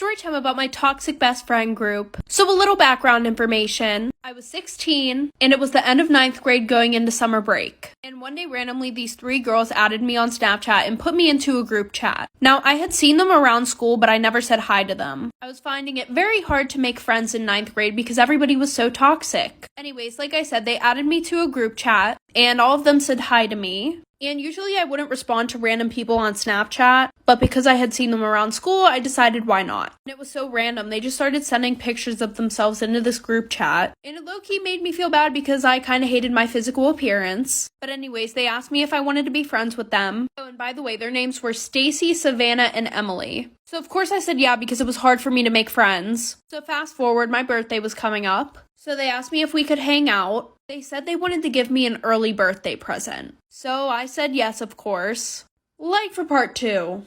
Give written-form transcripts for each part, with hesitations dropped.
Story time about my toxic best friend group. So a little background information. I was 16, and it was the end of 9th grade going into summer break. And one day randomly these 3 girls added me on Snapchat and put me into a group chat. Now, I had seen them around school, but I never said hi to them. I was finding it very hard to make friends in 9th grade because everybody was so toxic. Anyways, like I said, they added me to a group chat, and all of them said hi to me. And usually I wouldn't respond to random people on Snapchat, but because I had seen them around school, I decided why not. And it was so random, they just started sending pictures of themselves into this group chat. And it low-key made me feel bad because I kind of hated my physical appearance. But anyways, they asked me if I wanted to be friends with them. Oh, and by the way, their names were Stacy, Savannah, and Emily. So of course I said yeah because it was hard for me to make friends. So fast forward, my birthday was coming up. So they asked me if we could hang out. They said they wanted to give me an early birthday present. So I said yes, of course. Like for part 2.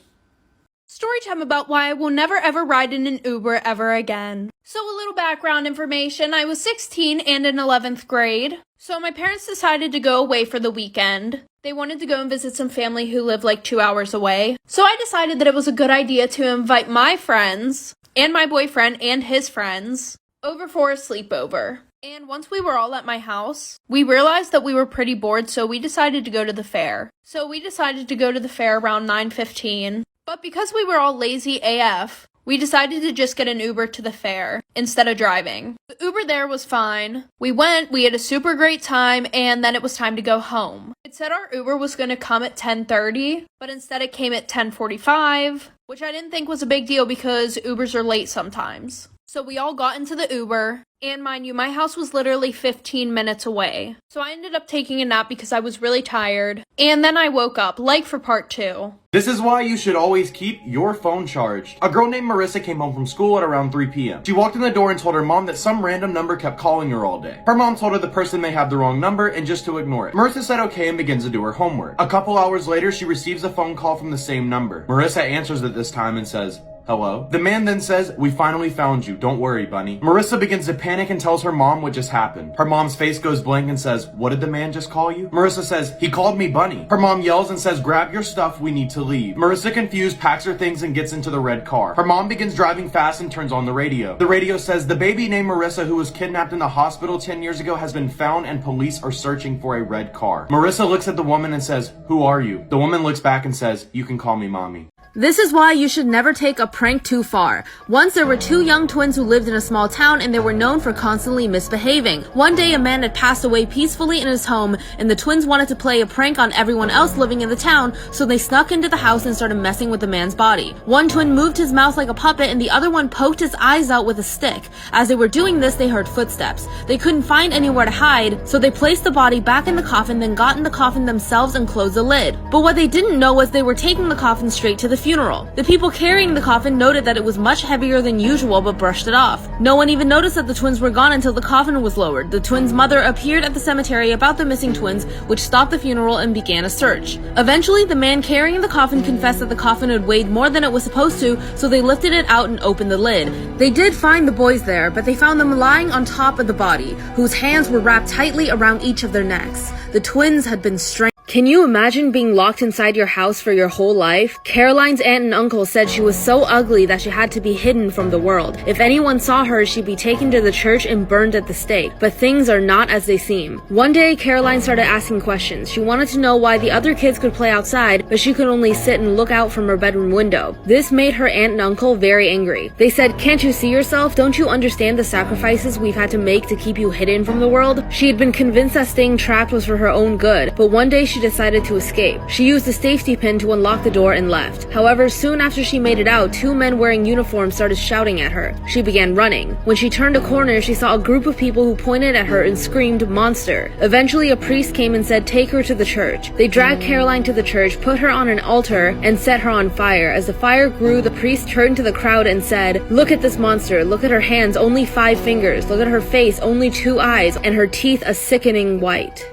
Story time about why I will never ever ride in an Uber ever again. So a little background information. I was 16 and in 11th grade. So my parents decided to go away for the weekend. They wanted to go and visit some family who lived like 2 hours away. So I decided that it was a good idea to invite my friends and my boyfriend and his friends over for a sleepover. And once we were all at my house, we realized that we were pretty bored, so we decided to go to the fair. So we decided to go to the fair around 9:15. But because we were all lazy AF, we decided to just get an Uber to the fair instead of driving. The Uber there was fine. We went, we had a super great time, and then it was time to go home. It said our Uber was going to come at 10:30, but instead it came at 10:45, which I didn't think was a big deal because Ubers are late sometimes. So we all got into the Uber, and mind you, my house was literally 15 minutes away. So I ended up taking a nap because I was really tired, and then I woke up, like for part 2. This is why you should always keep your phone charged. A girl named Marissa came home from school at around 3 p.m. She walked in the door and told her mom that some random number kept calling her all day. Her mom told her the person may have the wrong number and just to ignore it. Marissa said okay and begins to do her homework. A couple hours later, she receives a phone call from the same number. Marissa answers it this time and says, "Hello?" The man then says, "We finally found you. Don't worry, bunny." Marissa begins to panic and tells her mom what just happened. Her mom's face goes blank and says, "What did the man just call you?" Marissa says, "He called me bunny." Her mom yells and says, "Grab your stuff, we need to leave." Marissa, confused, packs her things and gets into the red car. Her mom begins driving fast and turns on the radio. The radio says, "The baby named Marissa who was kidnapped in the hospital 10 years ago has been found and police are searching for a red car." Marissa looks at the woman and says, "Who are you?" The woman looks back and says, "You can call me mommy." This is why you should never take a prank too far. Once there were 2 young twins who lived in a small town and they were known for constantly misbehaving. One day a man had passed away peacefully in his home and the twins wanted to play a prank on everyone else living in the town, so they snuck into the house and started messing with the man's body. One twin moved his mouth like a puppet and the other one poked his eyes out with a stick. As they were doing this, they heard footsteps. They couldn't find anywhere to hide, so they placed the body back in the coffin, then got in the coffin themselves and closed the lid. But what they didn't know was they were taking the coffin straight to the funeral. The people carrying the coffin noted that it was much heavier than usual but brushed it off. No one even noticed that the twins were gone until the coffin was lowered. The twins' mother appeared at the cemetery about the missing twins, which stopped the funeral and began a search. Eventually, the man carrying the coffin confessed that the coffin had weighed more than it was supposed to, so they lifted it out and opened the lid. They did find the boys there, but they found them lying on top of the body, whose hands were wrapped tightly around each of their necks. The twins had been strangled. Can you imagine being locked inside your house for your whole life? Caroline's aunt and uncle said she was so ugly that she had to be hidden from the world. If anyone saw her, she'd be taken to the church and burned at the stake. But things are not as they seem. One day, Caroline started asking questions. She wanted to know why the other kids could play outside, but she could only sit and look out from her bedroom window. This made her aunt and uncle very angry. They said, "Can't you see yourself? Don't you understand the sacrifices we've had to make to keep you hidden from the world?" She had been convinced that staying trapped was for her own good, but one day she decided to escape. She used the safety pin to unlock the door and left. However, soon after she made it out, 2 men wearing uniforms started shouting at her. She began running. When she turned a corner, she saw a group of people who pointed at her and screamed, "Monster." Eventually, a priest came and said, "Take her to the church." They dragged Caroline to the church, put her on an altar, and set her on fire. As the fire grew, the priest turned to the crowd and said, "Look at this monster. Look at her hands, only 5 fingers. Look at her face, only 2 eyes, and her teeth a sickening white."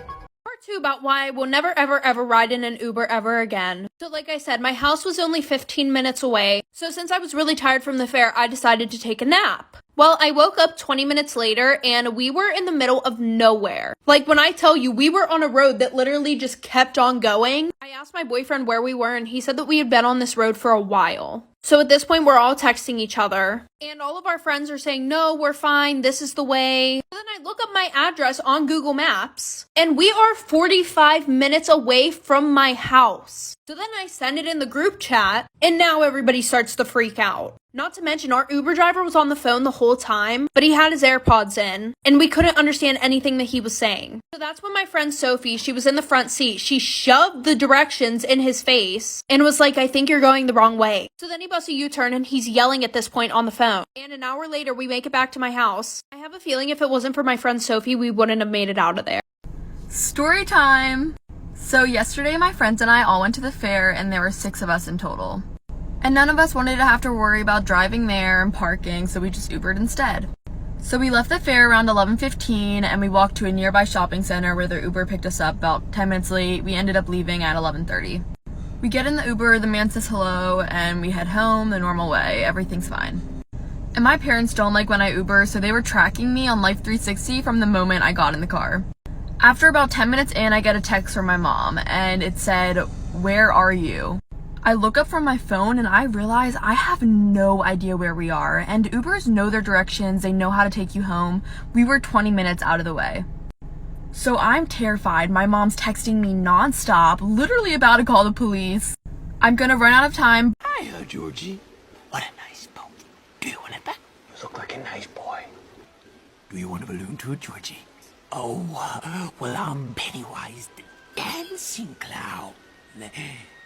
About why I will never ever ride in an Uber ever again. So like I said, my house was only 15 minutes away, so since I was really tired from the fair, I decided to take a nap. Well, I woke up 20 minutes later and we were in the middle of nowhere. Like when I tell you, we were on a road that literally just kept on going. I asked my boyfriend where we were and he said that we had been on this road for a while. So at this point, we're all texting each other. And all of our friends are saying, no, we're fine. This is the way. So then I look up my address on Google Maps. And we are 45 minutes away from my house. So then I send it in the group chat. And now everybody starts to freak out. Not to mention, our Uber driver was on the phone the whole time, but he had his AirPods in, and we couldn't understand anything that he was saying. So that's when my friend Sophie, she was in the front seat, she shoved the directions in his face, and was like, I think you're going the wrong way. So then he busts a U-turn, and he's yelling at this point on the phone. And an hour later, we make it back to my house. I have a feeling if it wasn't for my friend Sophie, we wouldn't have made it out of there. Story time! So yesterday, my friends and I all went to the fair, and there were 6 of us in total. And none of us wanted to have to worry about driving there and parking, so we just Ubered instead. So we left the fair around 11:15 and we walked to a nearby shopping center where the Uber picked us up about 10 minutes late. We ended up leaving at 11:30. We get in the Uber, the man says hello, and we head home the normal way. Everything's fine. And my parents don't like when I Uber, so they were tracking me on Life 360 from the moment I got in the car. After about 10 minutes in, I get a text from my mom, and it said, "Where are you?" I look up from my phone and I realize I have no idea where we are, and Ubers know their directions, they know how to take you home. We were 20 minutes out of the way. So I'm terrified. My mom's texting me nonstop, literally about to call the police. I'm gonna run out of time. Hiya, Georgie. What a nice boat. Do you want it back? You look like a nice boy. Do you want a balloon too, Georgie? Oh, well, I'm Pennywise the dancing clown.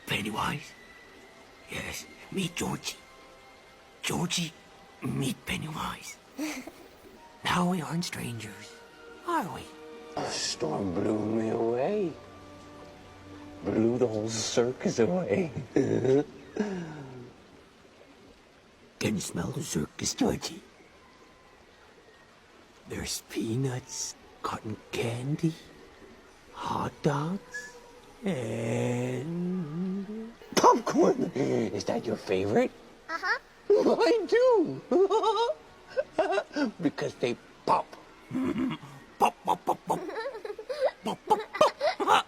Pennywise? Yes, meet Georgie. Georgie, meet Pennywise. Now we aren't strangers, are we? A storm blew me away. Blew the whole circus away. Can you smell the circus, Georgie? There's peanuts, cotton candy, hot dogs, and popcorn. Is that your favorite? Uh-huh. Mine too. Because they pop. Pop, pop, pop, pop. Pop, pop, pop.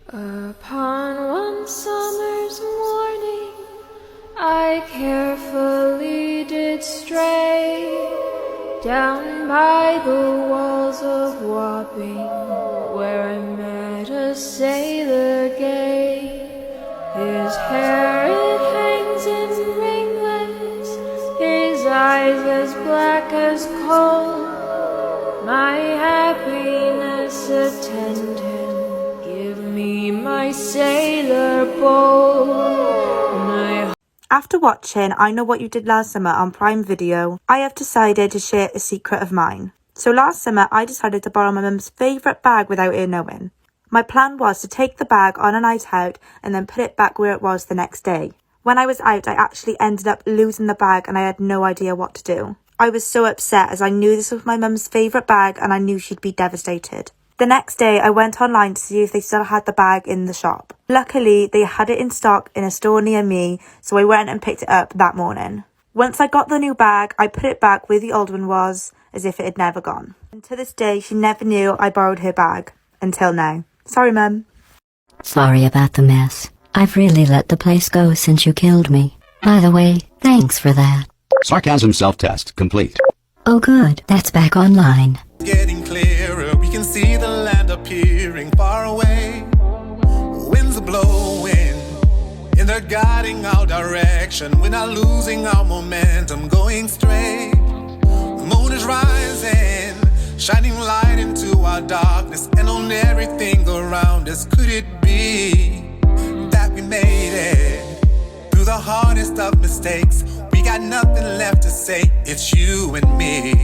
Upon one summer's morning, I carefully did stray down by the walls of Wapping, where I met a sailor gay. His hair it hangs in ringlets, his eyes as black as coal. My happiness attend him, give me my sailor bowl. After watching I Know What You Did Last Summer on Prime Video, I have decided to share a secret of mine. So last summer, I decided to borrow my mum's favourite bag without her knowing. My plan was to take the bag on a night out and then put it back where it was the next day. When I was out, I actually ended up losing the bag and I had no idea what to do. I was so upset as I knew this was my mum's favourite bag and I knew she'd be devastated. The next day, I went online to see if they still had the bag in the shop. Luckily, they had it in stock in a store near me, so I went and picked it up that morning. Once I got the new bag, I put it back where the old one was, as if it had never gone. And to this day, she never knew I borrowed her bag. Until now. Sorry, Mum. Sorry about the mess. I've really let the place go since you killed me. By the way, thanks for that. Sarcasm self-test complete. Oh good, that's back online. Getting clearer, we can see the land appearing far away. Winds are blowing, and they're guiding our direction. We're not losing our momentum, going straight. The moon is rising, shining light into our darkness, and on everything around us. Could it be that we made it through the hardest of mistakes? We got nothing left to say, it's you and me.